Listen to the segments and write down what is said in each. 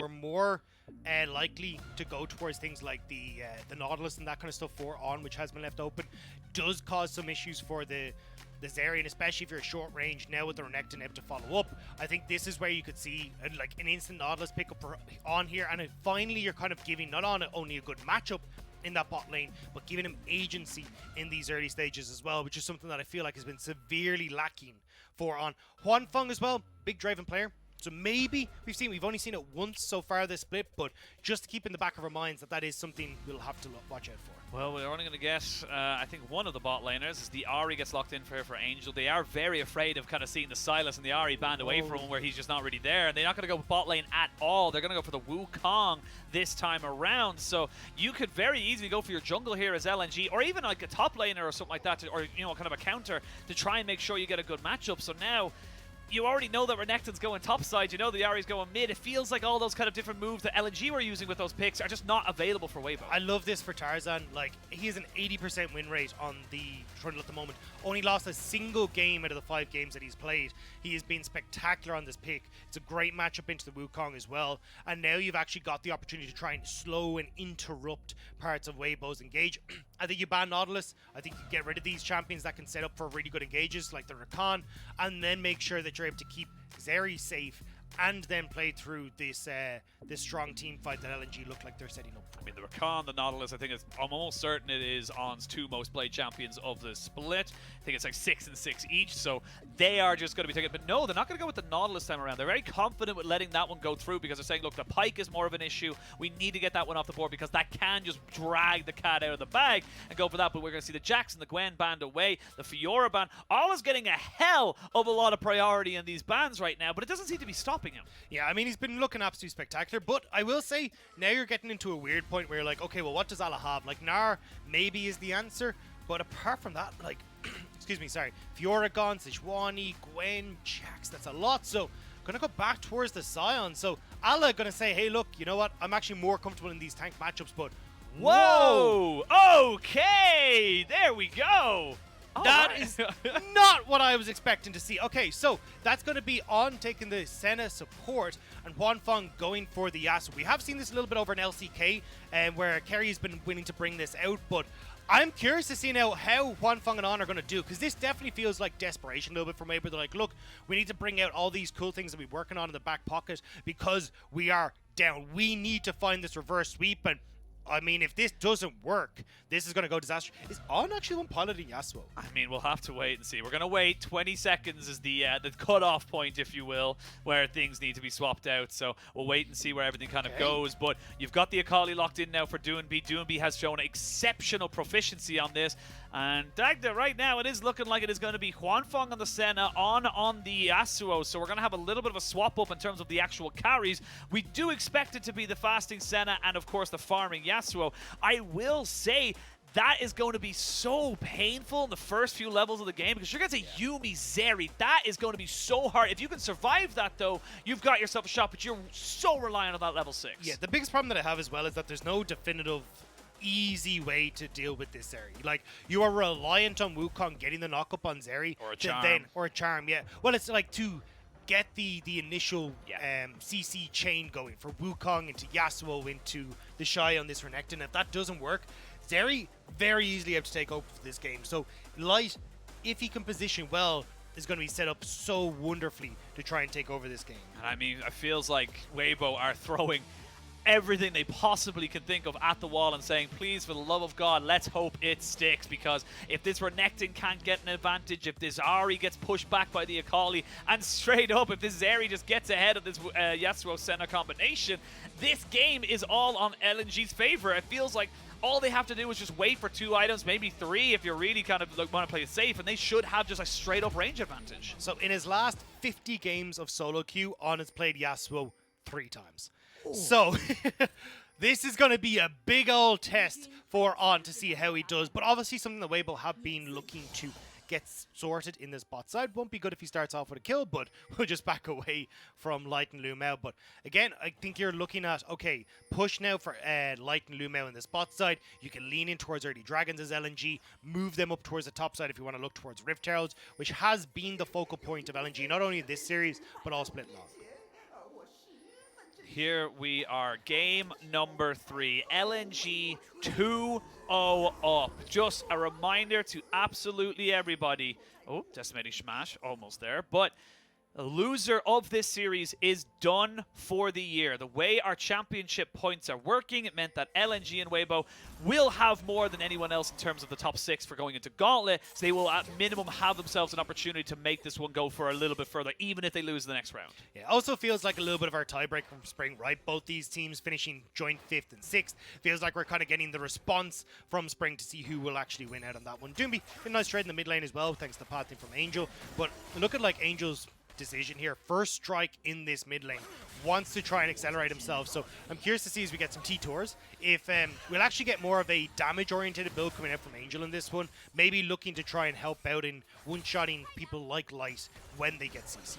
We're more likely to go towards things like the Nautilus and that kind of stuff for on, which has been left open. Does cause some issues for the Zeri, and especially if you're short range now with the Renekton able to follow up. I think this is where you could see like an instant Nautilus pick up on here, and then finally you're kind of giving not only a good matchup in that bot lane, but giving him agency in these early stages as well, which is something that I feel like has been severely lacking for on. Huanfeng as well, big driving player. So maybe we've only seen it once so far this split, but just to keep in the back of our minds that is something we'll have to watch out for. Well, we're only going to get, I think, one of the bot laners as the Ahri gets locked in for Angel. They are very afraid of kind of seeing the Sylas and the Ahri banned away from him where he's just not really there. And they're not going to go bot lane at all. They're going to go for the Wukong this time around. So you could very easily go for your jungle here as LNG, or even like a top laner or something like that, or kind of a counter to try and make sure you get a good matchup. So now you already know that Renekton's going topside, you know the Ahri's going mid. It feels like all those kind of different moves that LNG were using with those picks are just not available for Weibo. I love this for Tarzan. Like, he has an 80% win rate on the Trundle at the moment. Only lost a single game out of the 5 games that he's played. He has been spectacular on this pick. It's a great matchup into the Wukong as well. And now you've actually got the opportunity to try and slow and interrupt parts of Weibo's engage. I think you ban Nautilus. I think you get rid of these champions that can set up for really good engages like the Rakan, and then make sure that you're able to keep Zeri safe and then play through this this strong team fight that LNG look like they're setting up. I mean, the Rakan, the Nautilus, I think I'm almost certain it is On's 2 most played champions of the split. I think it's like 6 and 6 each, so they are just going to be taking it. But no, they're not going to go with the Nautilus time around. They're very confident with letting that one go through because they're saying, look, the Pike is more of an issue. We need to get that one off the board because that can just drag the cat out of the bag and go for that. But we're going to see the Jax and the Gwen banned away, the Fiora ban. All is getting a hell of a lot of priority in these bans right now, but it doesn't seem to be stopping him. Yeah, I mean, he's been looking absolutely spectacular, but I will say, now you're getting into a weird point where you're like, okay, well, what does Allah have? Like, Gnar maybe is the answer, but apart from that, like, excuse me, sorry, Fiora gone, Sejuani, Gwen, Jax, that's a lot, so gonna go back towards the Sion, so Allah gonna say, hey, look, you know what, I'm actually more comfortable in these tank matchups, but whoa! Okay, there we go! That is not what I was expecting to see. Okay, so that's going to be on taking the Senna support and Huanfeng going for the Yasuo. We have seen this a little bit over in LCK, where Kerry has been willing to bring this out, but I'm curious to see now how Huanfeng and On are going to do, because this definitely feels like desperation a little bit from Weibo. They're like, look, we need to bring out all these cool things that we're working on in the back pocket because we are down. We need to find this reverse sweep, and I mean, if this doesn't work, this is going to go disaster. Is On actually one piloting Yasuo? I mean, we'll have to wait and see. We're going to wait. 20 seconds is the cutoff point, if you will, where things need to be swapped out. So we'll wait and see where everything kind of goes. But you've got the Akali locked in now for Doinb. Doinb has shown exceptional proficiency on this. And Dagda, right now, it is looking like it is going to be Huanfeng on the Senna, on the Yasuo. So we're going to have a little bit of a swap up in terms of the actual carries. We do expect it to be the fasting Senna and, of course, the farming Yasuo. I will say that is going to be so painful in the first few levels of the game because you're going to say Yuumi Zeri. That is going to be so hard. If you can survive that, though, you've got yourself a shot, but you're so reliant on that level 6. Yeah, the biggest problem that I have as well is that there's no definitive easy way to deal with this Zeri. Like, you are reliant on Wukong getting the knock up on Zeri. Or a charm. Or a charm, yeah. Well, it's like to get the initial CC chain going for Wukong into Yasuo into TheShy on this Renekton. If that doesn't work, Zeri very easily able to take over for this game. So Light, if he can position well, is going to be set up so wonderfully to try and take over this game. I mean, it feels like Weibo are throwing everything they possibly can think of at the wall and saying, please, for the love of God, let's hope it sticks, because if this Renekton can't get an advantage, if this Ahri gets pushed back by the Akali, and straight up, if this Zeri just gets ahead of this Yasuo Senna combination, this game is all on LNG's favor. It feels like all they have to do is just wait for 2 items, maybe 3 if you're really kind of want to play it safe, and they should have just a straight up range advantage. So in his last 50 games of solo queue, On has played Yasuo 3 times. Ooh. So this is going to be a big old test for On to see how he does, but obviously something that Weibo have been looking to get sorted in this bot side. Won't be good if he starts off with a kill, but we'll just back away from Light and Lumao. But again, I think you're looking at, okay, push now for Light and Lumao in this bot side. You can lean in towards early dragons as LNG, move them up towards the top side if you want to look towards Rift Heralds, which has been the focal point of LNG, not only this series, but all split long. Here we are, game number 3, LNG 2-0 up. Just a reminder to absolutely everybody. Oh, decimating smash, almost there, but the loser of this series is done for the year. The way our championship points are working, it meant that LNG and Weibo will have more than anyone else in terms of the top 6 for going into Gauntlet, so they will at minimum have themselves an opportunity to make this one go for a little bit further, even if they lose the next round. Yeah, it also feels like a little bit of our tiebreak from Spring, right? Both these teams finishing joint 5th and 6th. Feels like we're kind of getting the response from Spring to see who will actually win out on that one. Doinb, a nice trade in the mid lane as well, thanks to the pathing from Angel. But look at like Angel's decision here. First strike in this mid lane. Wants to try and accelerate himself. So I'm curious to see as we get some T-Tours if we'll actually get more of a damage-oriented build coming out from Angel in this one. Maybe looking to try and help out in one-shotting people like Light when they get CC.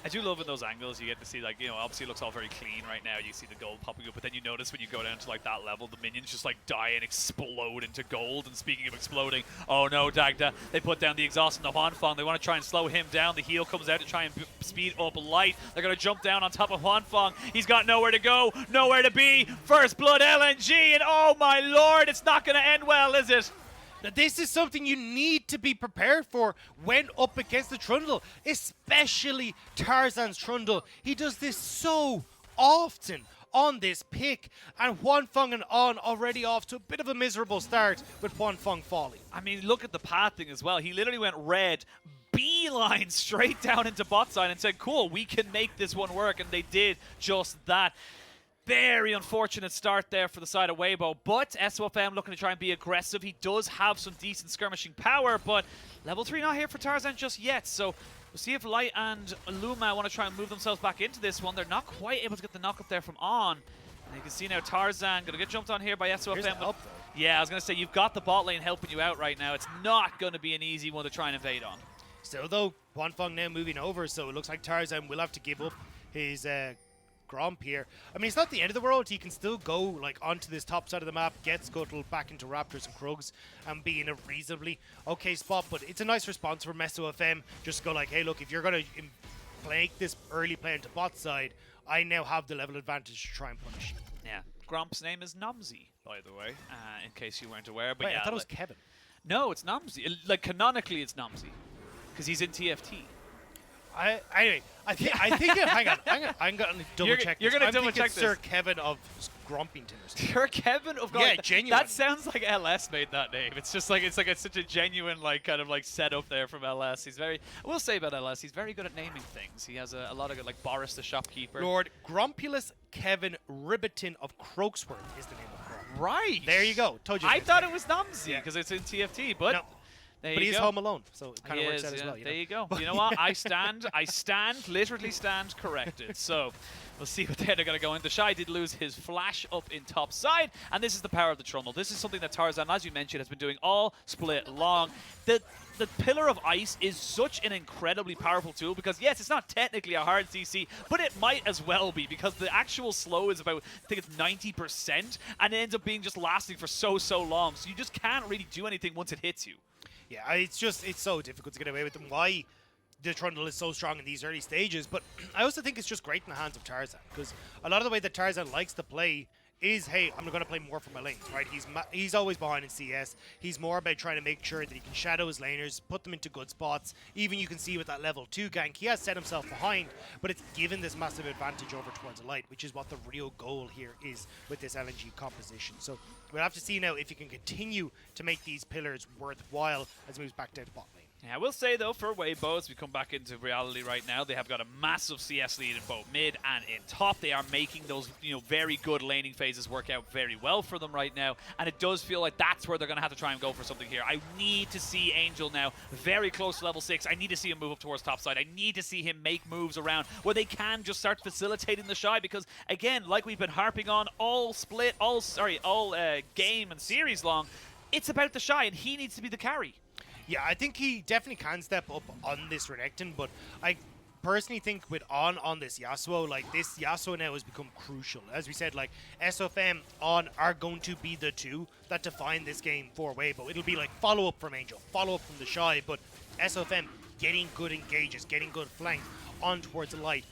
I do love in those angles you get to see, like, you know, obviously it looks all very clean right now. You see the gold popping up, but then you notice when you go down to like that level, the minions just like die and explode into gold. And speaking of exploding, oh no, Dagda, they put down the exhaust on the Huanfeng. They want to try and slow him down. The heal comes out to try and speed up Light. They're going to jump down on top of Huanfeng. He's got nowhere to go, nowhere to be. First blood LNG, and oh my lord, it's not going to end well, is it? Now, this is something you need to be prepared for when up against the Trundle, especially Tarzan's Trundle. He does this so often on this pick, and Huanfeng and On already off to a bit of a miserable start with Huanfeng falling. I mean, look at the pathing as well. He literally went red, beeline straight down into bot side and said, cool, we can make this one work, and they did just that. Very unfortunate start there for the side of Weibo, but SofM looking to try and be aggressive. He does have some decent skirmishing power, but level 3 not here for Tarzan just yet, so we'll see if Light and Luma want to try and move themselves back into this one. They're not quite able to get the knock up there from On. And you can see now Tarzan going to get jumped on here by SofM. Yeah, I was going to say, you've got the bot lane helping you out right now. It's not going to be an easy one to try and invade on. Still though, Huanfeng now moving over, so it looks like Tarzan will have to give up his Gromp here. I mean, it's not the end of the world. He can still go like onto this top side of the map, get scuttled back into Raptors and Krugs, and be in a reasonably okay spot. But it's a nice response from SofM. Just go like, hey, look, if you're gonna play this early play into bot side, I now have the level advantage to try and punish you. Yeah, Gromp's name is Nomsy, by the way, in case you weren't aware. But wait, yeah, I thought it was Kevin. No, it's Nomsy. Like canonically, it's Nomsy because he's in TFT. Anyway, I think hang on, I'm gonna double check. You're gonna double check this. Sir Kevin of Grumpington or something. Sir Kevin of Yeah, genuine. That sounds like LS made that name. It's just like such a genuine like kind of like setup there from LS. He's very. I will say about LS, he's very good at naming things. He has a lot of good, like Boris the shopkeeper. Lord Grumpulus Kevin Ribbiton of Croaksworth is the name of Grump. Right. There you go. Told you. I thought it was Nomsy because it's in TFT, but. No. There but you he's go. home alone, so it kind of works out as well. There you go. You know what? I literally stand corrected. So we'll see what they're going to go in. TheShy did lose his flash up in top side, and this is the power of the Trundle. This is something that Tarzan, as you mentioned, has been doing all split long. The Pillar of Ice is such an incredibly powerful tool because, yes, it's not technically a hard CC, but it might as well be because the actual slow is about, I think it's 90%, and it ends up being just lasting for so long. So you just can't really do anything once it hits you. Yeah, it's so difficult to get away with them. Why the Trundle is so strong in these early stages, but I also think it's just great in the hands of Tarzan because a lot of the way that Tarzan likes to play is, hey, I'm going to play more for my lanes, right? He's always behind in CS. He's more about trying to make sure that he can shadow his laners, put them into good spots. Even you can see with that level 2 gank, he has set himself behind, but it's given this massive advantage over towards Light, which is what the real goal here is with this LNG composition. So we'll have to see now if he can continue to make these pillars worthwhile as he moves back down to bot lane. Yeah, I will say, though, for Weibo, as we come back into reality right now, they have got a massive CS lead in both mid and in top. They are making those, very good laning phases work out very well for them right now, and it does feel like that's where they're going to have to try and go for something here. I need to see Angel now very close to level 6. I need to see him move up towards top side. I need to see him make moves around where they can just start facilitating TheShy because, again, like we've been harping on all game and series long, it's about TheShy, and he needs to be the carry. Yeah, I think he definitely can step up on this Renekton, but I personally think with on this Yasuo, like this Yasuo now has become crucial. As we said, like SofM on are going to be the two that define this game for Weibo. It'll be like follow-up from Angel, follow-up from TheShy, but SofM getting good engages, getting good flank on towards the Light.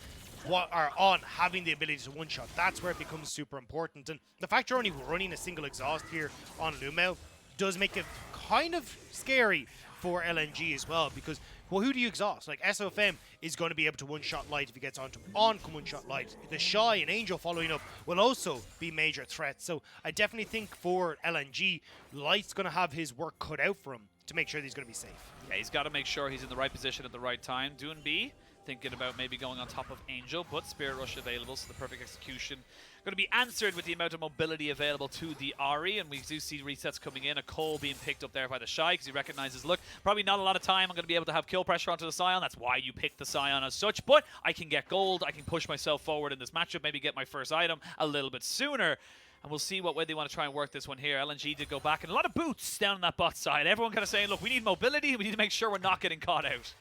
what are on having the ability to one-shot. That's where it becomes super important. And the fact you're only running a single exhaust here on Lumel does make it kind of scary for LNG as well, because, well, who do you exhaust? Like, SofM is going to be able to one-shot Light if he gets onto him. On can one-shot Light. TheShy and Angel following up will also be major threats. So I definitely think for LNG, Light's going to have his work cut out for him to make sure that he's going to be safe. Yeah, he's got to make sure he's in the right position at the right time. Doinb thinking about maybe going on top of Angel, but Spirit Rush available, so the perfect execution going to be answered with the amount of mobility available to the Ahri, and we do see resets coming in. A Cole being picked up there by TheShy because he recognizes, look, probably not a lot of time I'm going to be able to have kill pressure onto the Sion. That's why you pick the Sion as such, but I can get gold. I can push myself forward in this matchup, maybe get my first item a little bit sooner. And we'll see what way they want to try and work this one here. LNG did go back, and a lot of boots down on that bot side. Everyone kind of saying, look, we need mobility. We need to make sure we're not getting caught out.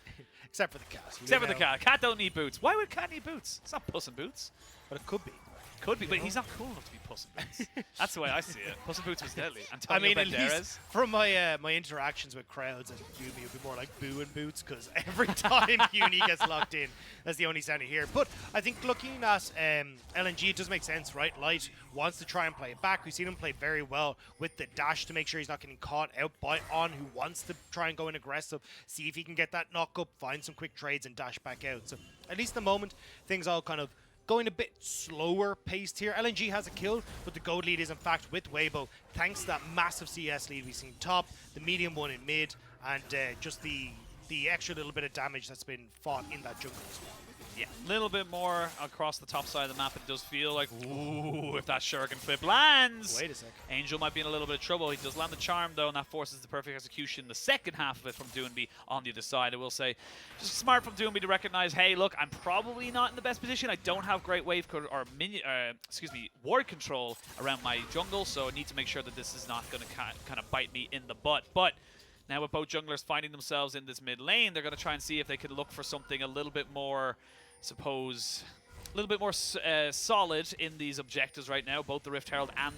Except for the cat. Except for the cat. Cat don't need boots. Why would cat need boots? It's not Puss in Boots. But it could be. Could be, but he's not cool enough to be Puss in Boots. That's the way I see it. Puss in Boots was deadly. I mean, at least from my my interactions with crowds at Yuumi, it would be more like Boo and Boots, because every time Yuumi gets locked in, that's the only sound you hear. But I think looking at LNG, it does make sense, right? Light wants to try and play it back. We've seen him play very well with the dash to make sure he's not getting caught out by On, who wants to try and go in aggressive, see if he can get that knock up, find some quick trades, and dash back out. So at least at the moment, things all kind of going a bit slower paced here. LNG has a kill, but the gold lead is in fact with Weibo, thanks to that massive CS lead we've seen top, the medium one in mid, and just the extra little bit of damage that's been fought in that jungle as well. Yeah, a little bit more across the top side of the map. It does feel like, ooh, if that Shuriken flip lands. Wait a sec. Angel might be in a little bit of trouble. He does land the charm, though, and that forces the perfect execution. The second half of it from Doinb on the other side, I will say. Just smart from Doinb to recognize, hey, look, I'm probably not in the best position. I don't have great wave or ward control around my jungle, so I need to make sure that this is not going to kind of bite me in the butt. But now with both junglers finding themselves in this mid lane, they're going to try and see if they can look for something a little bit more, suppose, a little bit more solid in these objectives right now. Both the Rift Herald and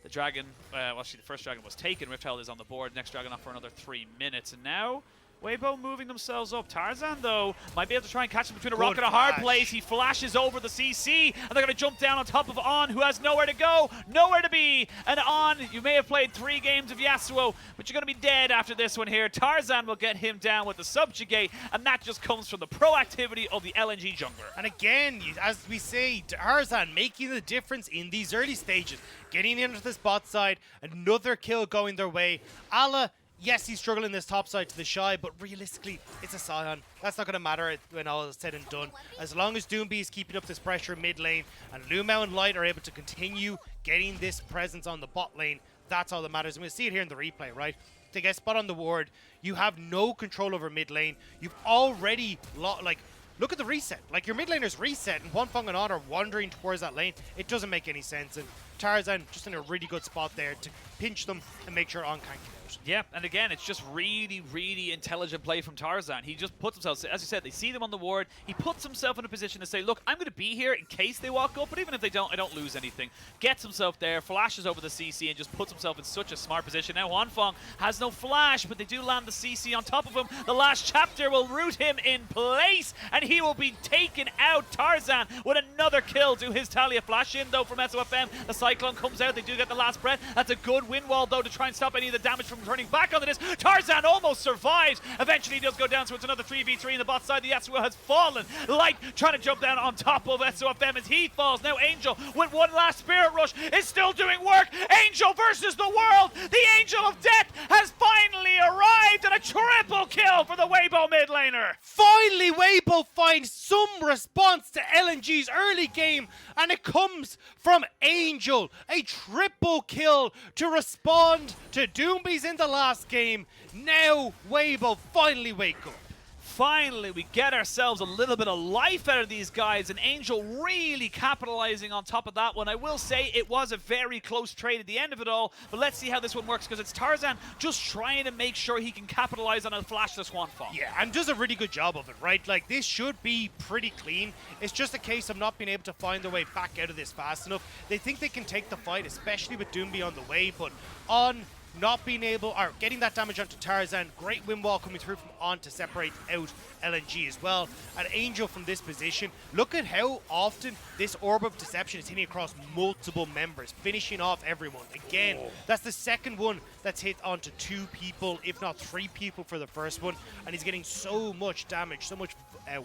the Dragon, well, actually the first Dragon was taken. Rift Herald is on the board. Next Dragon off for another 3 minutes. And now Weibo moving themselves up. Tarzan, though, might be able to try and catch him between a rock and a hard place. He flashes over the CC, and they're going to jump down on top of On, who has nowhere to go, nowhere to be. And On, you may have played 3 games of Yasuo, but you're going to be dead after this one here. Tarzan will get him down with the subjugate, and that just comes from the proactivity of the LNG jungler. And again, as we say, Tarzan making the difference in these early stages. Getting into this bot side, another kill going their way. Ala, yes, he's struggling this top side to TheShy, but realistically, it's a Sion. That's not going to matter when all is said and done. As long as Doinb is keeping up this pressure mid lane, and Lumel and Light are able to continue getting this presence on the bot lane, that's all that matters. And we'll see it here in the replay, right? To get spot on the ward, you have no control over mid lane. You've already, look at the reset. Like, your mid laner's reset, and Huanfeng and On are wandering towards that lane. It doesn't make any sense, and Tarzan just in a really good spot there to pinch them and make sure On can't get out. Yeah, and again, it's just really, really intelligent play from Tarzan. He just puts himself, as you said, they see them on the ward. He puts himself in a position to say, look, I'm going to be here in case they walk up, but even if they don't, I don't lose anything. Gets himself there, flashes over the CC, and just puts himself in such a smart position. Now, Huanfeng has no flash, but they do land the CC on top of him. The last chapter will root him in place, and he will be taken out. Tarzan with another kill to his Talia. Flash in, though, from SofM. The Cyclone comes out. They do get the last breath. That's a good win wall, though, to try and stop any of the damage from turning back onto this. Tarzan almost survives. Eventually he does go down, so it's another 3v3 in the bot side. The Yasuo has fallen. Light trying to jump down on top of SofM as he falls. Now Angel with one last Spirit Rush is still doing work. Angel versus the world. The Angel of Death has finally arrived, and a triple kill for the Weibo mid laner. Finally, Weibo finds some response to LNG's early game, and it comes from Angel. A triple kill to respond to Doinb's in the last game. Now Weibo finally wake up. Finally, we get ourselves a little bit of life out of these guys, and Angel really capitalizing on top of that one. I will say it was a very close trade at the end of it all, but let's see how this one works, because it's Tarzan just trying to make sure he can capitalize on a flashless Huanfeng. Yeah, and does a really good job of it, right? Like, this should be pretty clean. It's just a case of not being able to find their way back out of this fast enough. They think they can take the fight, especially with Doinb on the way, but On not being able, or getting that damage onto Tarzan. Great wind wall coming through from On to separate out LNG as well. And Angel from this position, look at how often this Orb of Deception is hitting across multiple members, finishing off everyone. Again, that's the second one that's hit onto 2 people, if not 3 people for the first one. And he's getting so much damage, so much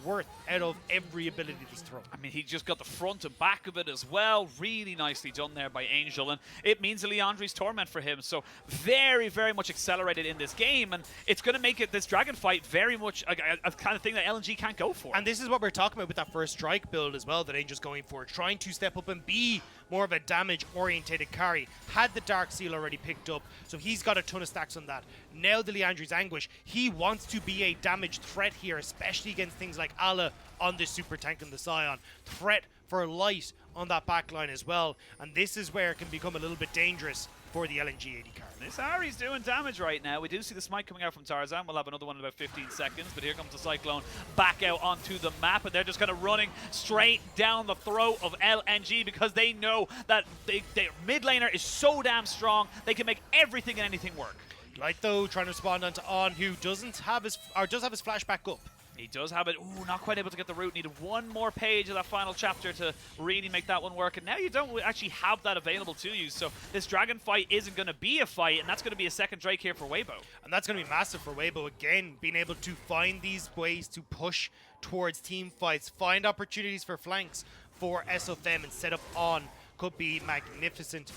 worth out of every ability that's thrown. I mean, he just got the front and back of it as well. Really nicely done there by Angel, and it means a Leandri's Torment for him. So very, very much accelerated in this game, and it's going to make it this dragon fight very much a kind of thing that LNG can't go for. And this is what we're talking about with that first strike build as well that Angel's going for, trying to step up and be more of a damage-orientated carry. Had the Dark Seal already picked up, so he's got a ton of stacks on that. Now the Leandri's Anguish, he wants to be a damage threat here, especially against things like Ala on this super tank and the Sion. Threat for light on that backline as well, and this is where it can become a little bit dangerous for the LNG AD card. This Ahri's doing damage right now. We do see the smite coming out from Tarzan. We'll have another one in about 15 seconds, but here comes the Cyclone back out onto the map, and they're just kind of running straight down the throat of LNG because they know that their mid laner is so damn strong, they can make everything and anything work. Light though, trying to respond onto On, who does have his flashback up. He does have it. Ooh, not quite able to get the root. Needed one more page of that final chapter to really make that one work. And now you don't actually have that available to you. So this dragon fight isn't going to be a fight, and that's going to be a second Drake here for Weibo. And that's going to be massive for Weibo. Again, being able to find these ways to push towards team fights, find opportunities for flanks for SofM and set up On could be magnificent.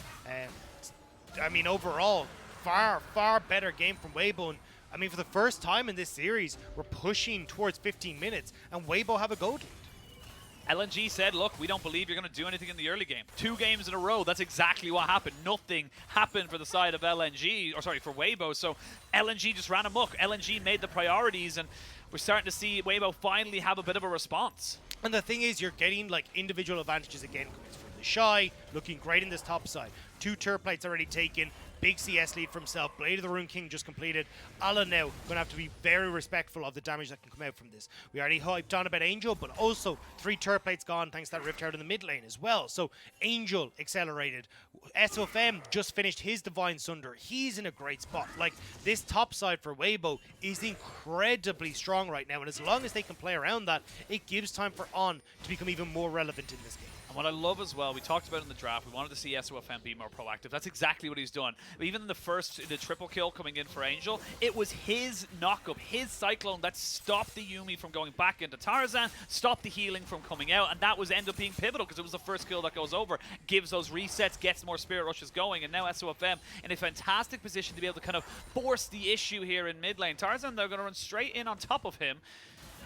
I mean, overall, far better game from Weibo. And I mean, for the first time in this series, we're pushing towards 15 minutes, and Weibo have a gold lead. LNG said, look, we don't believe you're going to do anything in the early game. 2 games in a row, that's exactly what happened. Nothing happened for the side of LNG, or sorry, for Weibo, so LNG just ran amok. LNG made the priorities, and we're starting to see Weibo finally have a bit of a response. And the thing is, you're getting, like, individual advantages again coming from TheShy, looking great in this top side. 2 turret plates already taken. Big CS lead for himself. Blade of the Rune King just completed. Ala now going to have to be very respectful of the damage that can come out from this. We already hyped on about Angel, but also 3 turret plates gone thanks to that Rift Herald in the mid lane as well. So Angel accelerated. SofM just finished his Divine Sunder. He's in a great spot. Like, this top side for Weibo is incredibly strong right now, and as long as they can play around that, it gives time for On to become even more relevant in this game. And what I love as well, we talked about in the draft, we wanted to see SofM be more proactive. That's exactly what he's done. Even in the triple kill coming in for Angel, it was his knockup, his Cyclone that stopped the Yuumi from going back into Tarzan, stopped the healing from coming out, and that was end up being pivotal because it was the first kill that goes over, gives those resets, gets more Spirit Rushes going, and now SofM in a fantastic position to be able to kind of force the issue here in mid lane. Tarzan, they're going to run straight in on top of him.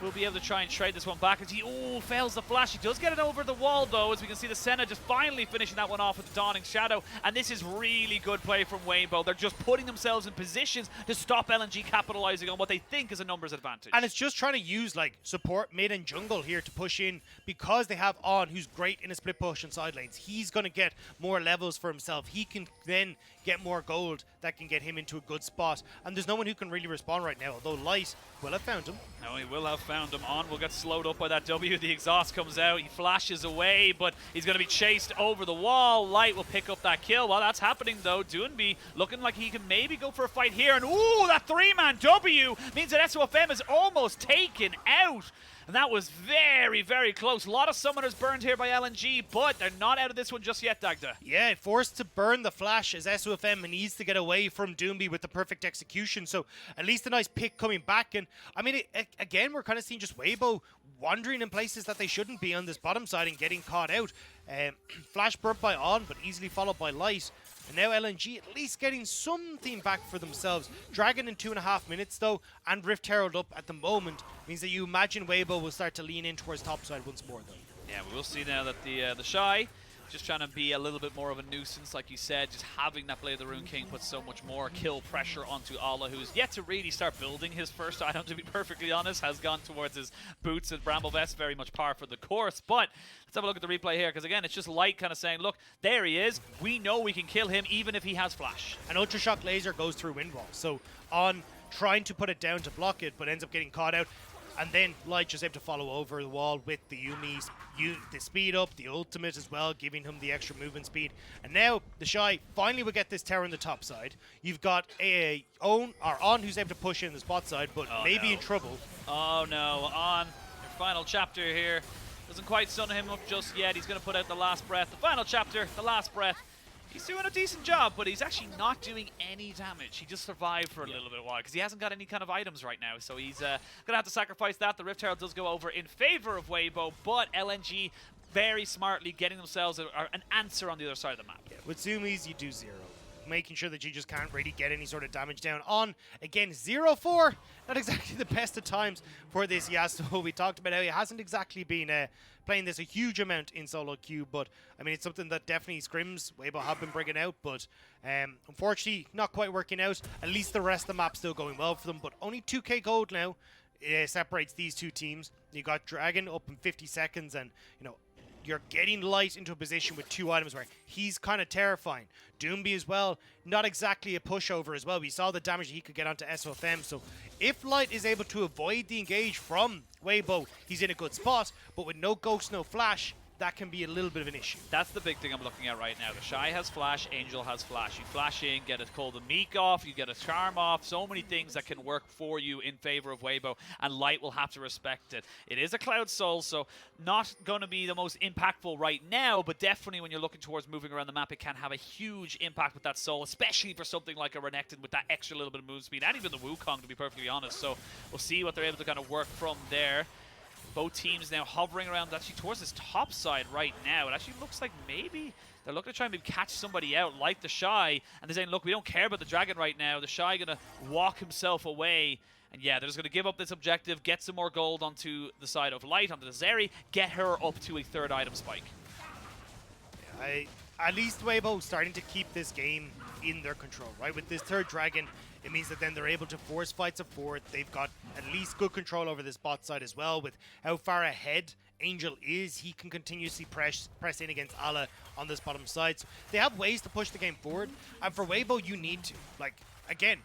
We'll be able to try and trade this one back as he, fails the flash. He does get it over the wall, though, as we can see the Senna just finally finishing that one off with the Dawning Shadow. And this is really good play from Weibo. They're just putting themselves in positions to stop LNG capitalizing on what they think is a numbers advantage. And it's just trying to use, like, support mid and jungle here to push in because they have On, who's great in a split push and side lanes. He's going to get more levels for himself. He can then get more gold that can get him into a good spot. And there's no one who can really respond right now, although Light will have found him. No, he will have found him. On will get slowed up by that W. The exhaust comes out. He flashes away, but he's going to be chased over the wall. Light will pick up that kill. While that's happening, though, Doinb looking like he can maybe go for a fight here. And, that 3-man W means that SofM is almost taken out. And that was very, very close. A lot of summoners burned here by LNG, but they're not out of this one just yet, Dagda. Yeah, forced to burn the flash as SofM needs to get away from Doinb with the perfect execution. So at least a nice pick coming back. And I mean, again, we're kind of seeing just Weibo wandering in places that they shouldn't be on this bottom side and getting caught out. Flash burnt by On, but easily followed by Light. And now LNG at least getting something back for themselves. Dragon in 2.5 minutes, though, and Rift Herald up at the moment means that you imagine Weibo will start to lean in towards topside once more, though. Yeah, we will see now that TheShy just trying to be a little bit more of a nuisance, like you said. Just having that Blade of the Rune King puts so much more kill pressure onto Ala, who's yet to really start building his first item, to be perfectly honest. Has gone towards his boots and Bramble Vest, very much par for the course. But let's have a look at the replay here, because again, it's just Light kind of saying, look, there he is. We know we can kill him even if he has flash. An Ultra Shock Laser goes through wind wall, so On trying to put it down to block it, but ends up getting caught out. And then Light just able to follow over the wall with the Yuumi, the speed up, the ultimate as well, giving him the extra movement speed. And now TheShy finally will get this tower on the top side. You've got On who's able to push in the spot side, but maybe in trouble. Oh no, On, your final chapter here. Doesn't quite stun him up just yet. He's going to put out the last breath. The final chapter, the last breath. He's doing a decent job, but he's actually not doing any damage. He just survived for a little bit of while because he hasn't got any kind of items right now. So he's going to have to sacrifice that. The Rift Herald does go over in favor of Weibo, but LNG very smartly getting themselves an answer on the other side of the map. Yeah, with Zoomies, you do 0. Making sure that you just can't really get any sort of damage down. On, again, 0-4. Not exactly the best of times for this Yasuo. We talked about how he hasn't exactly been playing this a huge amount in solo queue, but I mean, it's something that definitely scrims Weibo have been bringing out, but unfortunately, not quite working out. At least the rest of the map still going well for them, but only 2k gold now separates these two teams. You got Dragon up in 50 seconds, and you know, you're getting Light into a position with 2 items where he's kind of terrifying. Doinb as well, not exactly a pushover as well. We saw the damage he could get onto SofM, so if Light is able to avoid the engage from Weibo, he's in a good spot, but with no Ghost, no Flash, that can be a little bit of an issue. That's the big thing I'm looking at right now. TheShy has Flash, Angel has Flash. You flash in, get a Call the Meek off, you get a Charm off. So many things that can work for you in favor of Weibo, and Light will have to respect it. It is a Cloud Soul, so not going to be the most impactful right now, but definitely when you're looking towards moving around the map, it can have a huge impact with that Soul, especially for something like a Renekton with that extra little bit of move speed, and even the Wukong, to be perfectly honest. So we'll see what they're able to kind of work from there. Both teams now hovering around actually towards this top side right now. It actually looks like maybe they're looking to try and maybe catch somebody out like TheShy, and they're saying, look, we don't care about the Dragon right now. TheShy going to walk himself away. And yeah, they're just going to give up this objective, get some more gold onto the side of Light, onto the Zeri, get her up to a 3rd item spike. Yeah, at least Weibo starting to keep this game in their control, right? With this 3rd Dragon, it means that then they're able to force fights up forward. They've got at least good control over this bot side as well. With how far ahead Angel is, he can continuously press in against Allah on this bottom side. So they have ways to push the game forward. And for Weibo, you need to. Again,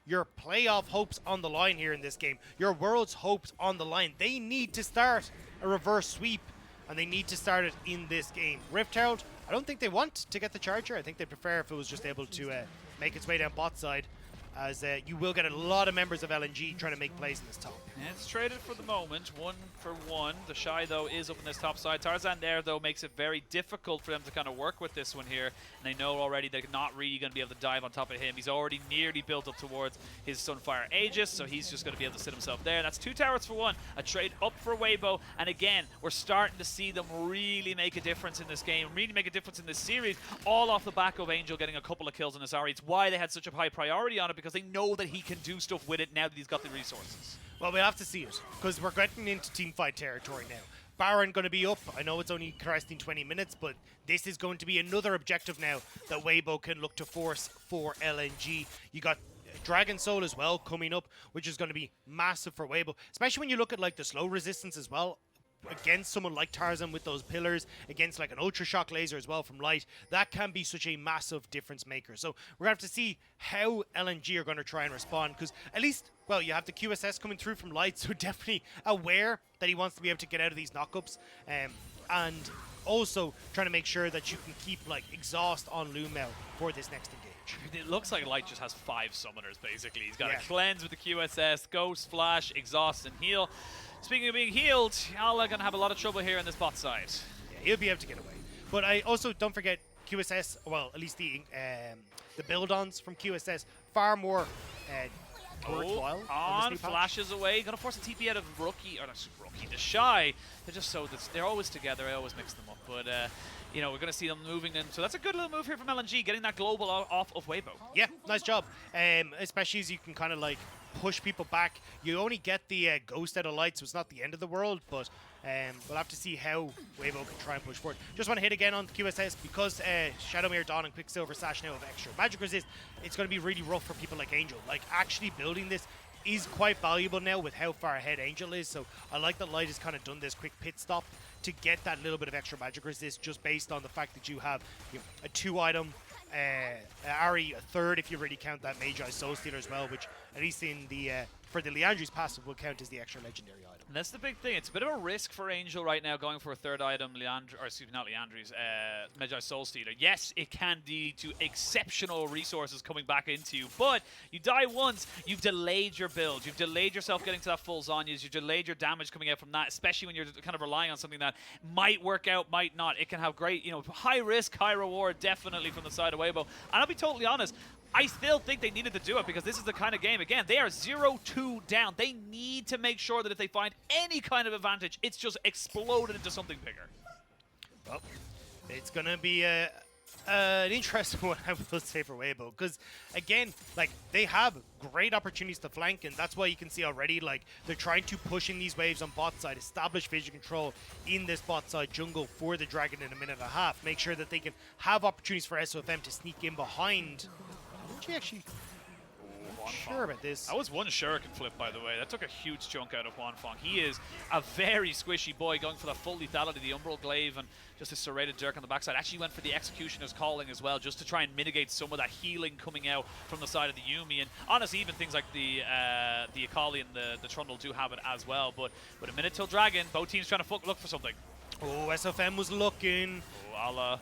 your playoff hopes on the line here in this game. Your world's hopes on the line. They need to start a reverse sweep, and they need to start it in this game. Rift Herald, I don't think they want to get the Charger. I think they'd prefer if it was just able to make its way down bot side, as you will get a lot of members of LNG trying to make plays in this top. And it's traded for the moment, 1 for 1. TheShy, though, is up in this top side. Tarzan there, though, makes it very difficult for them to kind of work with this one here. And they know already they're not really going to be able to dive on top of him. He's already nearly built up towards his Sunfire Aegis, so he's just going to be able to sit himself there. And that's 2 towers for 1. A trade up for Weibo. And again, we're starting to see them really make a difference in this game, really make a difference in this series, all off the back of Angel getting a couple of kills on his Ahri. It's why they had such a high priority on it, because they know that he can do stuff with it now that he's got the resources. Well, we'll have to see it, because we're getting into teamfight territory now. Baron going to be up. I know it's only cresting 20 minutes, but this is going to be another objective now that Weibo can look to force for LNG. You got Dragon Soul as well coming up, which is going to be massive for Weibo, especially when you look at the slow resistance as well. Against someone like Tarzan with those pillars, against an Ultra Shock Laser as well from Light, that can be such a massive difference maker. So we're going to have to see how LNG are going to try and respond, because at least, well, you have the QSS coming through from Light, so definitely aware that he wants to be able to get out of these knockups, and also trying to make sure that you can keep exhaust on Lumel for this next engage. It looks like Light just has 5 summoners, basically. He's got a cleanse with the QSS, Ghost, Flash, Exhaust, and Heal. Speaking of being healed, Allah gonna have a lot of trouble here on this bot side. Yeah, he'll be able to get away. But I also don't forget QSS. Well, at least the build-ons from QSS far more worthwhile. On flashes away, gonna force a TP out of TheShy. They're just they're always together. I always mix them up, but. You know, we're going to see them moving in. So that's a good little move here from LNG, getting that global off of Weibo. Yeah, nice job. Especially as you can kind of push people back. You only get the Ghost out of Light, so it's not the end of the world, but we'll have to see how Weibo can try and push forward. Just want to hit again on QSS, because Shadowmere, Dawn, and Quicksilver Sash now have extra magic resist. It's going to be really rough for people like Angel. Actually building this is quite valuable now with how far ahead Angel is, so I like that Light has kind of done this quick pit stop to get that little bit of extra magic resist, just based on the fact that you have a 2-item Ahri, a 3rd if you really count that Magi Soul Stealer as well, which at least in the for the Leandry's passive, will count as the extra legendary item. And that's the big thing. It's a bit of a risk for Angel right now going for a third item, not Leandry's, Magi Soul Stealer. Yes, it can lead to exceptional resources coming back into you, but you die once, you've delayed your build. You've delayed yourself getting to that full Zhonya's. You've delayed your damage coming out from that, especially when you're kind of relying on something that might work out, might not. It can have great, high risk, high reward, definitely from the side of Weibo. And I'll be totally honest, I still think they needed to do it because this is the kind of game, again, they are 0-2 down. They need to make sure that if they find any kind of advantage, it's just exploded into something bigger. Well, it's going to be an interesting one, I will say, for Weibo. Because, again, like, they have great opportunities to flank, and that's why you can see already, like, they're trying to push in these waves on bot side, establish vision control in this bot side jungle for the Dragon in a minute and a half. Make sure that they can have opportunities for SofM to sneak in behind. Actually, sure about this. That was one shuriken flip, by the way. That took a huge chunk out of Huanfeng. He is a very squishy boy, going for the full lethality, the Umbral Glaive, and just a serrated Dirk on the backside. Actually went for the Executioner's Calling as well, just to try and mitigate some of that healing coming out from the side of the Yuumi. And honestly, even things like the Akali and the Trundle do have it as well. But with a minute till Dragon, both teams trying to look for something. Oh, SofM was looking. Oh, Allah.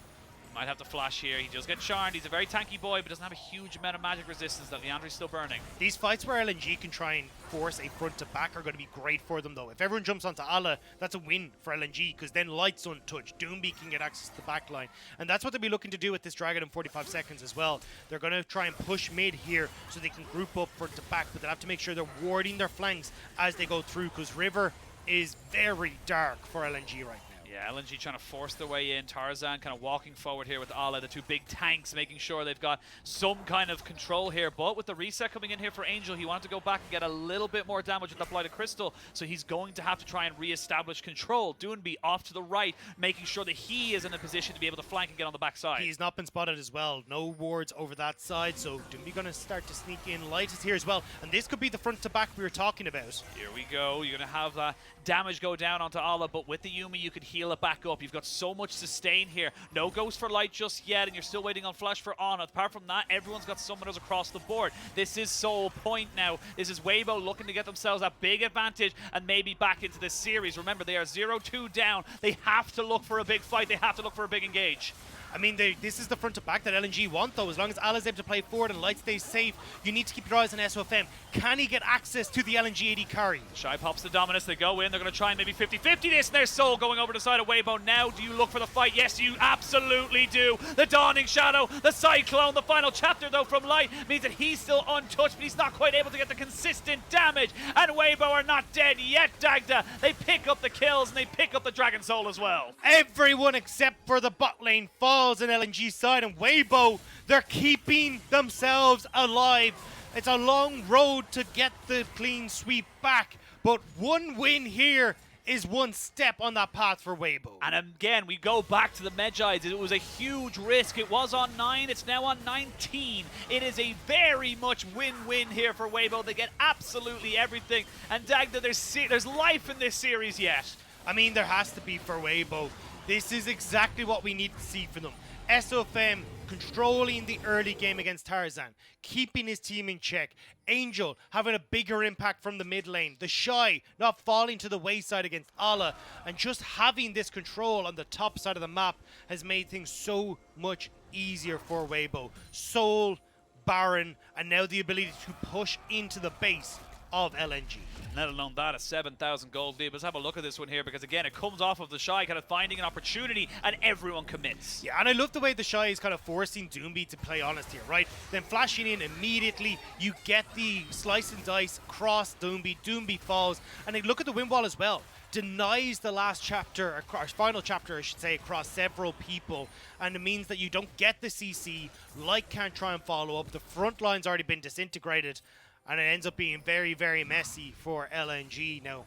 Might have to flash here. He does get charmed. He's a very tanky boy, but doesn't have a huge amount of magic resistance that Leandry's still burning. These fights where LNG can try and force a front to back are going to be great for them, though. If everyone jumps onto Allah, that's a win for LNG, because then Light's untouched. Doinb can get access to the back line. And that's what they'll be looking to do with this Dragon in 45 seconds as well. They're going to try and push mid here so they can group up front to back, but they'll have to make sure they're warding their flanks as they go through, because River is very dark for LNG right now. Yeah, LNG trying to force their way in. Tarzan kind of walking forward here with Allah, the two big tanks, making sure they've got some kind of control here. But with the reset coming in here for Angel, he wanted to go back and get a little bit more damage with that Blighted Crystal, so he's going to have to try and re-establish control. Doinb off to the right, making sure that he is in a position to be able to flank and get on the backside. He's not been spotted as well. No wards over that side, so Doinb going to start to sneak in. Light is here as well, and this could be the front to back we were talking about. Here we go. You're going to have that damage go down onto Allah, but with the Yuumi, you could heal it back up. You've got so much sustain here. No Ghost for Light just yet, and you're still waiting on Flash for On. Apart from that, everyone's got summoners across the board. This is sole point now. This is Weibo looking to get themselves a big advantage and maybe back into this series. Remember, they are 0-2 down. They have to look for a big fight. They have to look for a big engage. I mean, this is the front to back that LNG want, though. As long as Allah's able to play forward and Light stays safe, you need to keep your eyes on SofM. Can he get access to the LNG AD carry? Shy pops the Dominus. They go in. They're going to try and maybe 50-50 this, and there's Soul going over to the side of Weibo. Now, do you look for the fight? Yes, you absolutely do. The Dawning Shadow, the Cyclone, the final chapter, though, from Light means that he's still untouched, but he's not quite able to get the consistent damage. And Weibo are not dead yet, Dagda. They pick up the kills, and they pick up the Dragon Soul as well. Everyone except for the bot lane falls in LNG side, and Weibo, they're keeping themselves alive. It's a long road to get the clean sweep back, but one win here is one step on that path for Weibo. And again, we go back to the Magi's. It was a huge risk. It was on 9. It's now on 19. It is a very much win-win here for Weibo. They get absolutely everything. And Dagda, there's life in this series yet. I mean, there has to be for Weibo. This is exactly what we need to see from them. SofM controlling the early game against Tarzan, keeping his team in check. Angel having a bigger impact from the mid lane. TheShy not falling to the wayside against Allah. And just having this control on the top side of the map has made things so much easier for Weibo. Soul, Baron, and now the ability to push into the base of LNG. Let alone that, a 7,000 gold lead. Let's have a look at this one here, because again, it comes off of TheShy kind of finding an opportunity, and everyone commits. Yeah, and I love the way TheShy is kind of forcing Doinb to play honest here, right? Then flashing in immediately, you get the slice and dice across Doinb. Doinb falls, and they look at the win wall as well. Denies the last chapter, or final chapter, I should say, across several people, and it means that you don't get the CC. Light can't try and follow up. The front line's already been disintegrated, and it ends up being very, very messy for LNG. Now,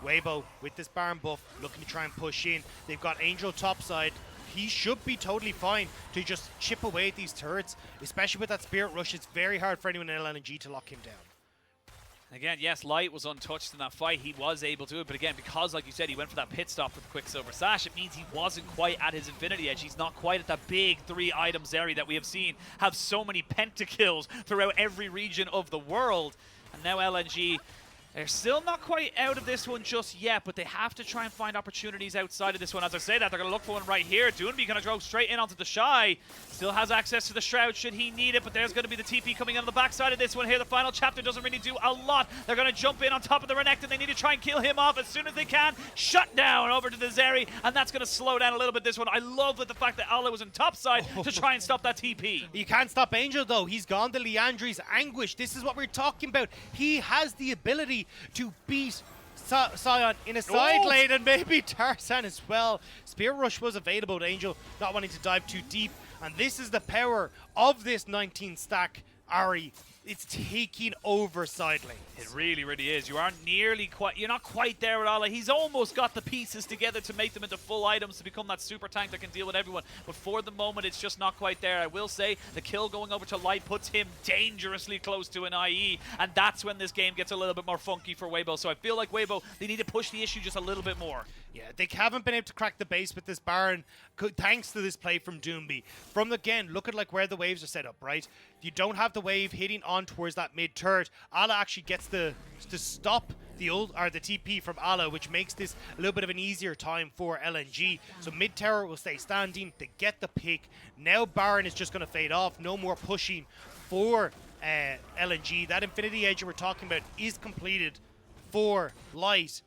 Weibo, with this Baron buff, looking to try and push in. They've got Angel topside. He should be totally fine to just chip away at these turrets, especially with that Spirit Rush. It's very hard for anyone in LNG to lock him down. Again, yes, Light was untouched in that fight. He was able to do it, but again, because, like you said, he went for that pit stop with the Quicksilver Sash, it means he wasn't quite at his Infinity Edge. He's not quite at that big 3-item Zeri that we have seen have so many pentakills throughout every region of the world. And now LNG, they're still not quite out of this one just yet, but they have to try and find opportunities outside of this one. As I say that, they're going to look for one right here. Doinb going to go straight in onto TheShy. Still has access to the Shroud should he need it, but there's going to be the TP coming in on the backside of this one here. The final chapter doesn't really do a lot. They're going to jump in on top of the Renekton. They need to try and kill him off as soon as they can. Shut down over to the Zeri, and that's going to slow down a little bit this one. I love the fact that Allah was on top side to try and stop that TP. You can't stop Angel, though. He's gone to Liandry's Anguish. This is what we're talking about. He has the ability to beat Sion in a side lane and maybe Tarzan as well. Spear Rush was available to Angel, not wanting to dive too deep. And this is the power of this 19 stack Ahri. It's taking over side lanes. It really, really is. You aren't nearly quite, you're not quite there with Allah. He's almost got the pieces together to make them into full items to become that super tank that can deal with everyone. But for the moment, it's just not quite there. I will say the kill going over to Light puts him dangerously close to an IE. And that's when this game gets a little bit more funky for Weibo. So I feel like Weibo, they need to push the issue just a little bit more. Yeah, they haven't been able to crack the base with this Baron, thanks to this play from Doinb. From again, look at like where the waves are set up, right? You don't have the wave hitting on towards that mid turret. Allah actually gets to stop the TP from Allah, which makes this a little bit of an easier time for LNG. So mid tower will stay standing. They get the pick. Now Baron is just going to fade off. No more pushing for LNG. That Infinity Edge we're talking about is completed for Light.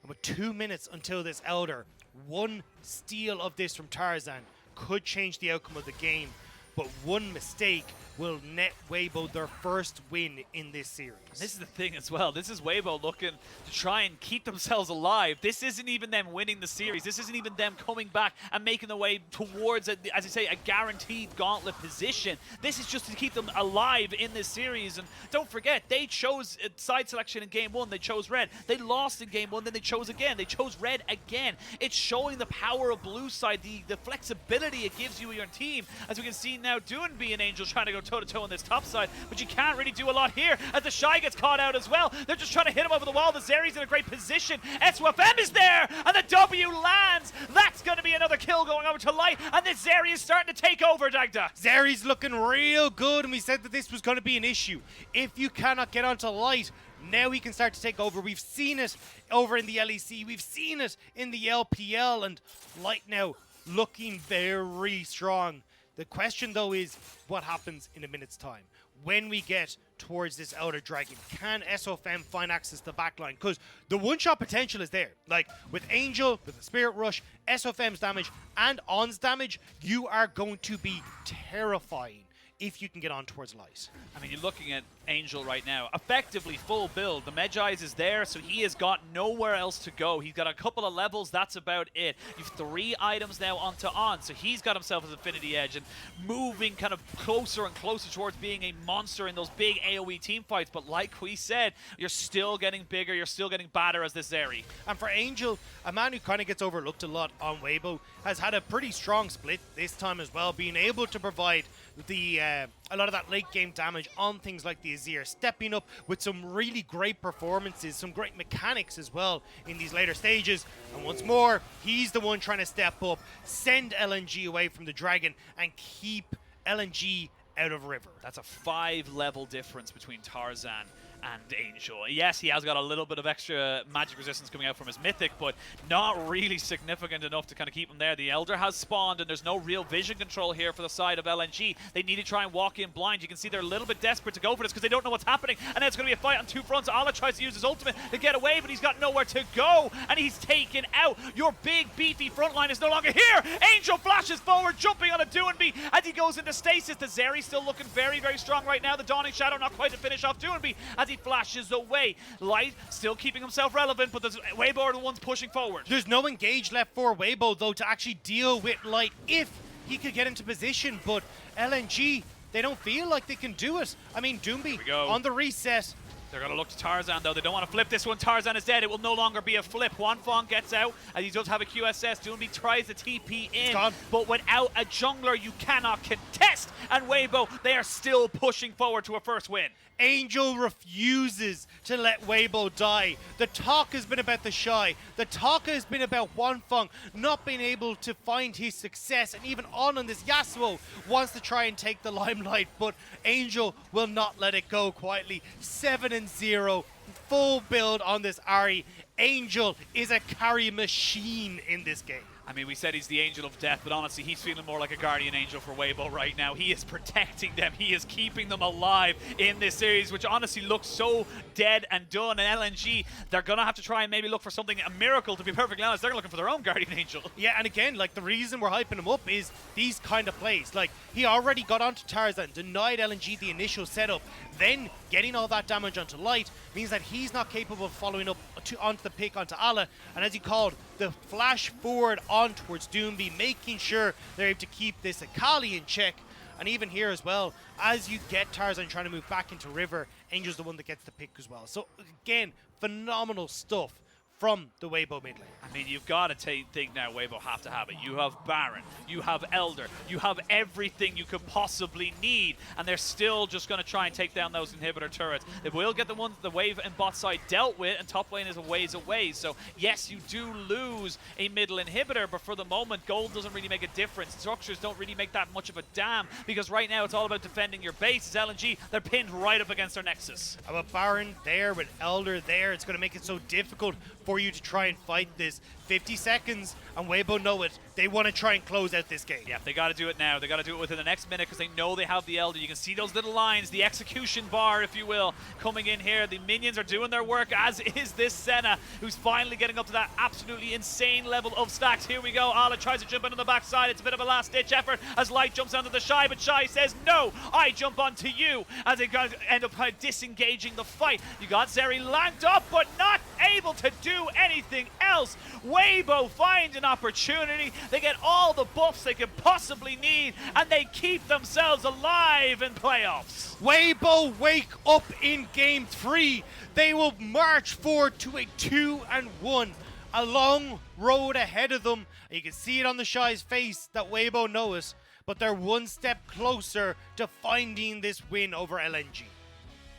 With 2 minutes until this Elder, one steal of this from Tarzan could change the outcome of the game, but one mistake will net Weibo their first win in this series. This is the thing as well. This is Weibo looking to try and keep themselves alive. This isn't even them winning the series. This isn't even them coming back and making their way towards, as I say, a guaranteed gauntlet position. This is just to keep them alive in this series. And don't forget, they chose side selection in game 1. They chose red. They lost in game 1, then they chose again. They chose red again. It's showing the power of blue side, the flexibility it gives you and your team. As we can see now, Doinb and Angel trying to go toe-to-toe on this top side, but you can't really do a lot here as TheShy gets caught out as well. They're just trying to hit him over the wall. The Zeri's in a great position. SofM is there, and the W lands. That's going to be another kill going over to Light, and the Zeri is starting to take over, Dagda. Zeri's looking real good, and we said that this was going to be an issue. If you cannot get onto Light, now he can start to take over. We've seen it over in the LEC. We've seen it in the LPL, and Light now looking very strong. The question, though, is what happens in a minute's time? When we get towards this Outer Dragon, can SofM find access to the backline? Because the one-shot potential is there. Like, with Angel, with the Spirit Rush, SofM's damage, and On's damage, you are going to be terrifying if you can get on towards Light. I mean, you're looking at Angel right now, effectively full build. The Medjai's is there, so he has got nowhere else to go. He's got a couple of levels, that's about it. You've 3 items now onto On, so he's got himself his Infinity Edge and moving kind of closer and closer towards being a monster in those big AoE team fights. But like we said, you're still getting bigger, you're still getting badder as this Zeri. And for Angel, a man who kind of gets overlooked a lot on Weibo, has had a pretty strong split this time as well, being able to provide the a lot of that late game damage on things like the Azir, stepping up with some really great performances, some great mechanics as well in these later stages. And once more, he's the one trying to step up, send LNG away from the Dragon, and keep LNG out of River. That's a 5-level difference between Tarzan and Angel. Yes, he has got a little bit of extra magic resistance coming out from his mythic, but not really significant enough to kind of keep him there. The Elder has spawned, and there's no real vision control here for the side of LNG. They need to try and walk in blind. You can see they're a little bit desperate to go for this because they don't know what's happening, and then it's going to be a fight on 2 fronts. Allah tries to use his ultimate to get away, but he's got nowhere to go, and he's taken out. Your big, beefy front line is no longer here. Angel flashes forward, jumping on a Doinb as he goes into stasis. The Zeri still looking very, very strong right now. The Dawning Shadow not quite to finish off Doinb as he flashes away. Light still keeping himself relevant, but the Weibo are the ones pushing forward. There's no engage left for Weibo, though, to actually deal with Light if he could get into position, but LNG, they don't feel like they can do it. I mean, Doinb on the reset, They're going to look to Tarzan, though. They don't want to flip this one. Tarzan is dead. It will no longer be a flip. Huanfeng gets out, and he does have a QSS. Doinb tries the TP in, but without a jungler, you cannot contest. And Weibo, they are still pushing forward to a first win. Angel refuses to let Weibo die. The talk has been about TheShy. The talk has been about Huanfeng not being able to find his success. And even on this, Yasuo wants to try and take the limelight, but Angel will not let it go quietly. 7-0, full build on this Ahri. Angel is a carry machine in this game. I mean, we said he's the angel of death, but honestly, he's feeling more like a guardian angel for Weibo right now. He is protecting them. He is keeping them alive in this series, which honestly looks so dead and done. And LNG, they're going to have to try and maybe look for something, a miracle, to be perfectly honest. They're looking for their own guardian angel. Yeah, and again, like, the reason we're hyping him up is these kind of plays. Like, he already got onto Tarzan, denied LNG the initial setup, then getting all that damage onto Light means that he's not capable of following up onto the pick onto Ala, and as he called, the flash forward on towards Doinb, making sure they're able to keep this Akali in check. And even here as well, as you get Tarzan trying to move back into River, Angel's the one that gets the pick as well. So again, phenomenal stuff from the Weibo mid lane. I mean, you've got to think now Weibo have to have it. You have Baron, you have Elder, you have everything you could possibly need, and they're still just going to try and take down those inhibitor turrets. They will get the ones the wave and bot side dealt with, and top lane is a ways away. So yes, you do lose a middle inhibitor, but for the moment, gold doesn't really make a difference. Structures don't really make that much of a damn, because right now it's all about defending your base. It's LNG, they're pinned right up against their nexus. With Baron there, with Elder there, it's going to make it so difficult for you to try and fight this. 50 seconds, and Weibo know it. They want to try and close out this game. Yeah, they got to do it now. They got to do it within the next minute because they know they have the Elder. You can see those little lines, the execution bar, if you will, coming in here. The minions are doing their work, as is this Senna, who's finally getting up to that absolutely insane level of stacks. Here we go. Ala tries to jump in on the backside. It's a bit of a last-ditch effort as Light jumps onto TheShy, but Shy says, no, I jump onto you, as they end up disengaging the fight. You got Zeri lanked up, but not able to do anything else. Weibo find an opportunity. They get all the buffs they could possibly need, and they keep themselves alive in playoffs. Weibo wake up in Game 3. They will march forward to a 2-1. A long road ahead of them. You can see it on TheShy's face that Weibo knows, but they're one step closer to finding this win over LNG.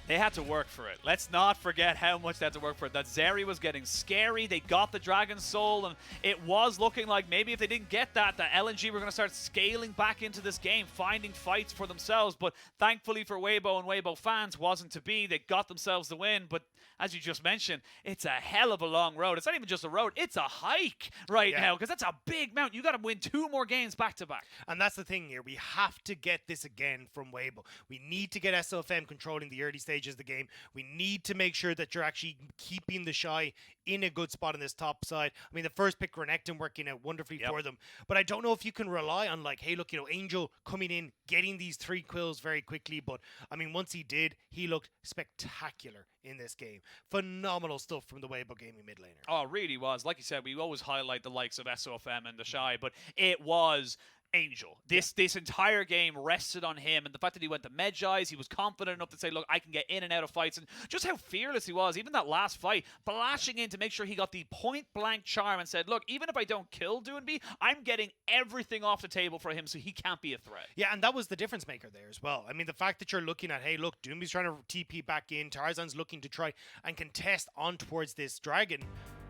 They had to work for it. Let's not forget how much they had to work for it. That Zeri was getting scary. They got the Dragon Soul, and it was looking like maybe if they didn't get that LNG were going to start scaling back into this game, finding fights for themselves. But thankfully for Weibo and Weibo fans, wasn't to be. They got themselves the win, but as you just mentioned, it's a hell of a long road. It's not even just a road, it's a hike right now, because that's a big mountain. You got to win 2 more games back to back. And that's the thing here. We have to get this again from Weibo. We need to get SofM controlling the early stages of the game. We need to make sure that you're actually keeping TheShy in a good spot on this top side. I mean, the first pick, Renekton, working out wonderfully for them. But I don't know if you can rely on, like, hey, look, you know, Angel coming in, getting these 3 kills very quickly. But, I mean, once he did, he looked spectacular in this game. Phenomenal stuff from the Weibo Gaming mid laner. Oh, it really was. Like you said, we always highlight the likes of SofM and TheShy, but it was Angel. This entire game rested on him, and the fact that he went to Medjai's, he was confident enough to say, look, I can get in and out of fights, and just how fearless he was. Even that last fight, flashing in to make sure he got the point-blank charm and said, look, even if I don't kill Doinb, I'm getting everything off the table for him so he can't be a threat. Yeah, and that was the difference maker there as well. I mean, the fact that you're looking at, hey, look, Doinb's trying to TP back in, Tarzan's looking to try and contest on towards this dragon.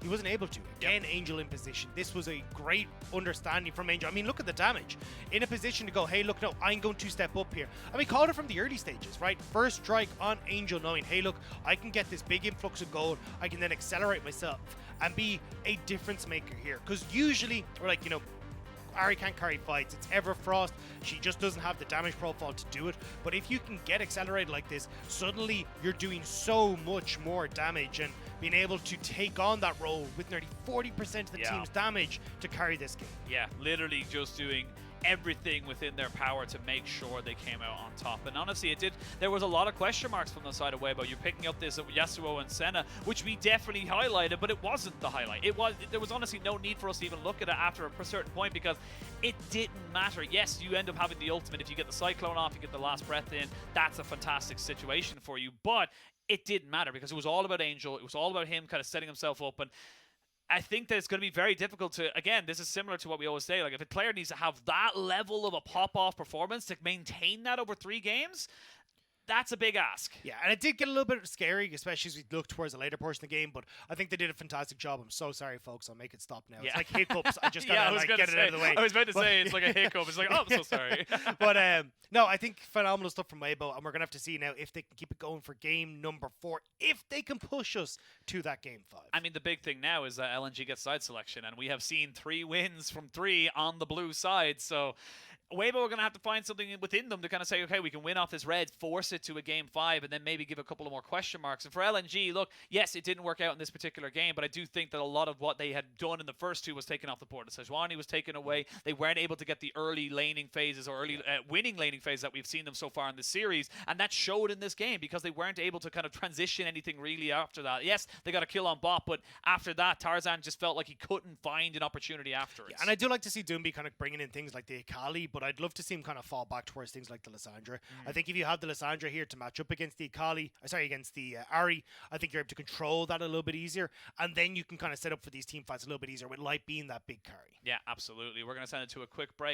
He wasn't able to. Again, Angel in position. This was a great understanding from Angel. I mean, look at the damage. In a position to go, hey, look, no, I'm going to step up here. And we called it from the early stages, right? First strike on Angel, knowing, hey, look, I can get this big influx of gold. I can then accelerate myself and be a difference maker here. Because usually, we're like, you know, Ahri can't carry fights. It's Everfrost. She just doesn't have the damage profile to do it. But if you can get accelerated like this, suddenly you're doing so much more damage and being able to take on that role with nearly 40% of the team's damage to carry this game. Yeah, literally just doing everything within their power to make sure they came out on top. And honestly, there was a lot of question marks from the side of Weibo. You're picking up this Yasuo and Senna, which we definitely highlighted, but it wasn't the highlight. There was honestly no need for us to even look at it after a certain point, because it didn't matter. Yes, you end up having the ultimate. If you get the Cyclone off, you get the last breath in, that's a fantastic situation for you. But it didn't matter because it was all about Angel. It was all about him kind of setting himself up. And I think that it's going to be very difficult to, again, this is similar to what we always say, like if a player needs to have that level of a pop-off performance to maintain that over 3 games, that's a big ask. Yeah, and it did get a little bit scary, especially as we look towards the later portion of the game, but I think they did a fantastic job. I'm so sorry, folks. I'll make it stop now. Yeah. It's like hiccups. I just got to like, get it out of the way. I was about to say, it's like a hiccup. It's like, oh, I'm so sorry. But no, I think phenomenal stuff from Weibo, and we're going to have to see now if they can keep it going for game number 4, if they can push us to that game 5. I mean, the big thing now is that LNG gets side selection, and we have seen 3 wins from 3 on the blue side, so Weibo are going to have to find something within them to kind of say, okay, we can win off this red, force it to a game 5, and then maybe give a couple of more question marks. And for LNG, look, yes, it didn't work out in this particular game, but I do think that a lot of what they had done in the first 2 was taken off the board. The Sejuani was taken away. They weren't able to get the early laning phases or early winning laning phase that we've seen them so far in the series, and that showed in this game because they weren't able to kind of transition anything really after that. Yes, they got a kill on bot, but after that, Tarzan just felt like he couldn't find an opportunity afterwards. Yeah, and I do like to see Doinb kind of bringing in things like the Akali, but I'd love to see him kind of fall back towards things like the Lysandra. I think if you have the Lysandra here to match up against the Akali, against the Ahri, I think you're able to control that a little bit easier, and then you can kind of set up for these team fights a little bit easier with Light being that big carry. Yeah, absolutely. We're going to send it to a quick break.